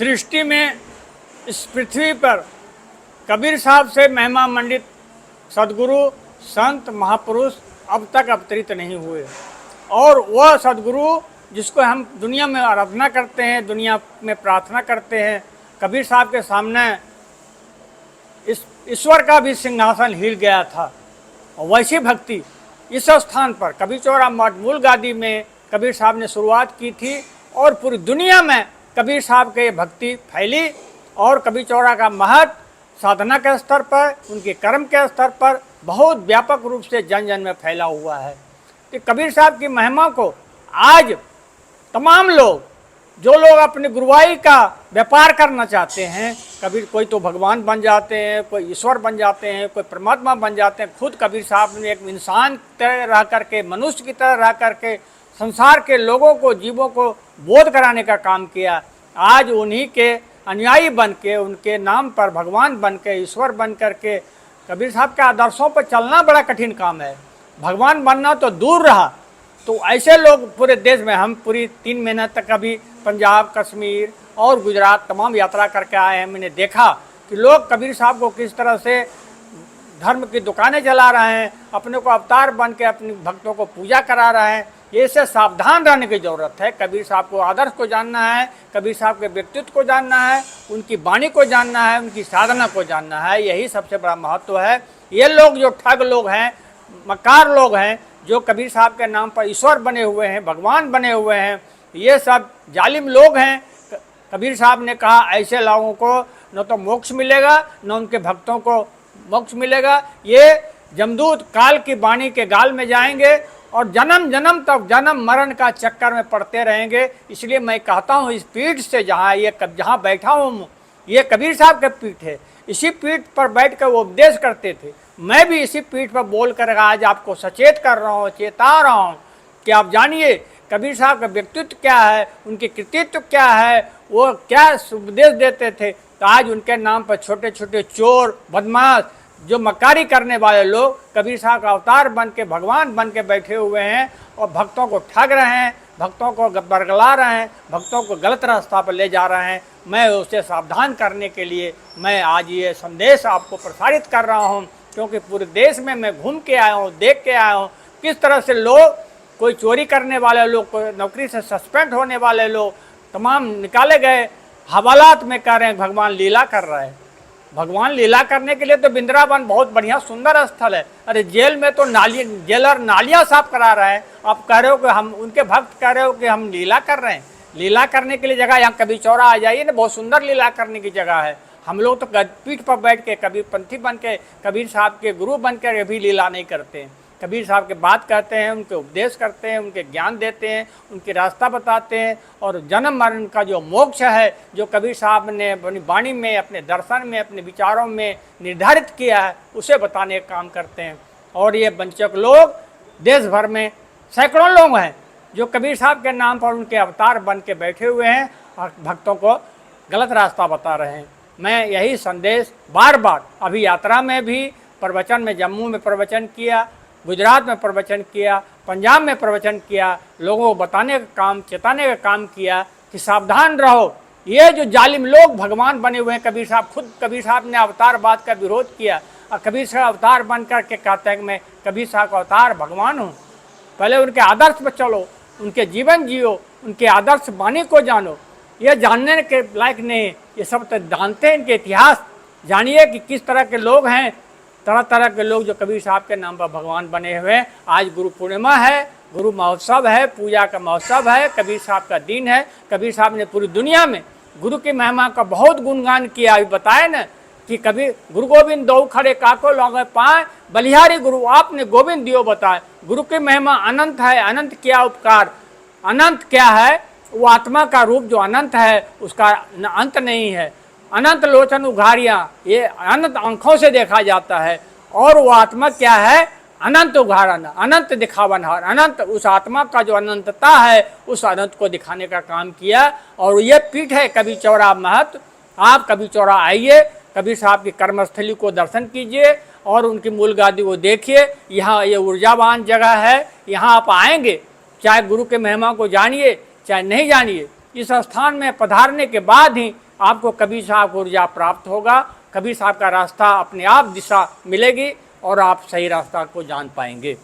सृष्टि में इस पृथ्वी पर कबीर साहब से महिमा मंडित सदगुरु संत महापुरुष अब तक अवतरित नहीं हुए। और वह सदगुरु जिसको हम दुनिया में आराधना करते हैं, दुनिया में प्रार्थना करते हैं, कबीर साहब के सामने इस ईश्वर का भी सिंहासन हिल गया था। और वैसी भक्ति इस स्थान पर कबीर चौरा मठ मूल गादी में कबीर साहब ने शुरुआत की थी और पूरी दुनिया में कबीर साहब के भक्ति फैली। और कबीर चौरा का महत्व साधना के स्तर पर, उनके कर्म के स्तर पर बहुत व्यापक रूप से जन जन में फैला हुआ है। कि कबीर साहब की महिमा को आज तमाम लोग, जो लोग अपनी गुरुवाई का व्यापार करना चाहते हैं, कबीर कोई तो भगवान बन जाते हैं, कोई ईश्वर बन जाते हैं, कोई परमात्मा बन जाते हैं। खुद कबीर साहब ने एक इंसान की तरह रह करके, मनुष्य की तरह रह करके संसार के लोगों को, जीवों को बोध कराने का काम किया। आज उन्हीं के अनुयायी बन के, उनके नाम पर भगवान बन के, ईश्वर बन करके कबीर साहब के आदर्शों पर चलना बड़ा कठिन काम है। भगवान बनना तो दूर रहा। तो ऐसे लोग पूरे देश में, हम पूरी 3 महीने तक अभी पंजाब, कश्मीर और गुजरात तमाम यात्रा करके आए हैं। मैंने देखा कि लोग कबीर साहब को किस तरह से धर्म की दुकानें चला रहे हैं, अपने को अवतार बन के अपने भक्तों को पूजा करा रहे हैं। ये से सावधान रहने की ज़रूरत है। कबीर साहब को आदर्श को जानना है, कबीर साहब के व्यक्तित्व को जानना है, उनकी वाणी को जानना है, उनकी साधना को जानना है। यही सबसे बड़ा महत्व है। ये लोग जो ठग लोग हैं, मक्कार लोग हैं, जो कबीर साहब के नाम पर ईश्वर बने हुए हैं, भगवान बने हुए हैं, ये सब जालिम लोग हैं। कबीर साहब ने कहा ऐसे लोगों को न तो मोक्ष मिलेगा, न उनके भक्तों को मोक्ष मिलेगा। ये जमदूत काल की वाणी के गाल में जाएंगे और जन्म जन्म तक जन्म मरण का चक्कर में पड़ते रहेंगे। इसलिए मैं कहता हूँ इस पीठ से, जहाँ बैठा हूँ, ये कबीर साहब के पीठ है। इसी पीठ पर बैठ कर वो उपदेश करते थे। मैं भी इसी पीठ पर बोल कर आज आपको सचेत कर रहा हूँ, चेता रहा हूँ कि आप जानिए कबीर साहब का व्यक्तित्व क्या है, उनके कृतित्व क्या है, वो क्या उपदेश देते थे। तो आज उनके नाम पर छोटे छोटे चोर, बदमाश, जो मक्कारी करने वाले लोग कबीर साहब का अवतार बन के, भगवान बन के बैठे हुए हैं और भक्तों को ठग रहे हैं, भक्तों को बरगला रहे हैं, भक्तों को गलत रास्ता पर ले जा रहे हैं। मैं उससे सावधान करने के लिए मैं आज ये संदेश आपको प्रसारित कर रहा हूँ, क्योंकि पूरे देश में मैं घूम के आया हूँ, देख के आया हूँ किस तरह से लोग, कोई चोरी करने वाले लोग, कोई नौकरी से सस्पेंड होने वाले लोग तमाम निकाले गए, हवालात में कह रहे हैं भगवान लीला कर रहे हैं। भगवान लीला करने के लिए तो वृंदावन बहुत बढ़िया सुंदर स्थल है। अरे जेल में तो जेलर नालियाँ साफ करा रहे हैं, आप कह रहे हो कि हम, उनके भक्त कह रहे हो कि हम लीला कर रहे हैं। लीला करने के लिए जगह यहाँ कबीर चौरा आ जाइए ना, बहुत सुंदर लीला करने की जगह है। हम लोग तो पीठ पर बैठ के कबीर पंथी बन के, कबीर साहब के गुरु बन कर भी लीला नहीं करते हैं। कबीर साहब के बात कहते हैं, उनके उपदेश करते हैं, उनके ज्ञान देते हैं, उनके रास्ता बताते हैं। और जन्म मरण का जो मोक्ष है, जो कबीर साहब ने अपनी वाणी में, अपने दर्शन में, अपने विचारों में निर्धारित किया है, उसे बताने का काम करते हैं। और ये वंचक लोग देश भर में सैकड़ों लोग हैं जो कबीर साहब के नाम पर उनके अवतार बन के बैठे हुए हैं और भक्तों को गलत रास्ता बता रहे हैं। मैं यही संदेश बार बार, अभी यात्रा में भी प्रवचन में, जम्मू में प्रवचन किया, गुजरात में प्रवचन किया, पंजाब में प्रवचन किया, लोगों को बताने का काम, चेताने का काम किया कि सावधान रहो। ये जो जालिम लोग भगवान बने हुए हैं, कबीर साहब, खुद कबीर साहब ने अवतारवाद का विरोध किया और कबीर साहब अवतार बन करके कहते हैं कि मैं कबीर साहब का अवतार भगवान हूँ। पहले उनके आदर्श पर चलो, उनके जीवन जियो, उनके आदर्श वाणी को जानो। ये जानने के लायक नहीं, ये सब तो जानते हैं, इनके इतिहास जानिए कि किस तरह के लोग हैं। तरह तरह के लोग जो कबीर साहब के नाम पर भगवान बने हुए हैं। आज गुरु पूर्णिमा है, गुरु महोत्सव है, पूजा का महोत्सव है, कबीर साहब का दिन है। कबीर साहब ने पूरी दुनिया में गुरु की महिमा का बहुत गुणगान किया। अभी बताए ना कि कबीर गुरु गोविंद दो खड़े काको लौंगे पाए, बलिहारी गुरु आपने गोविंद दियो बताए। गुरु की महिमा अनंत है, अनंत क्या उपकार। अनंत क्या है? वो आत्मा का रूप जो अनंत है, उसका अंत नहीं है। अनंत लोचन उघारियाँ, ये अनंत आंखों से देखा जाता है। और वो आत्मा क्या है? अनंत उघारन, अनंत दिखावनहार, अनंत, उस आत्मा का जो अनंतता है, उस अनंत को दिखाने का काम किया। और ये पीठ है कबीर चौरा महत्व। आप कबीर चौरा आइए, कबीर साहब की कर्मस्थली को दर्शन कीजिए और उनकी मूल गादी को देखिए। यहाँ ये ऊर्जावान जगह है, यहाँ आप आएंगे, चाहे गुरु के महिमा को जानिए चाहे नहीं जानिए, इस स्थान में पधारने के बाद ही आपको कबीर साहब को ऊर्जा प्राप्त होगा, कबीर साहब का रास्ता अपने आप दिशा मिलेगी और आप सही रास्ता को जान पाएंगे।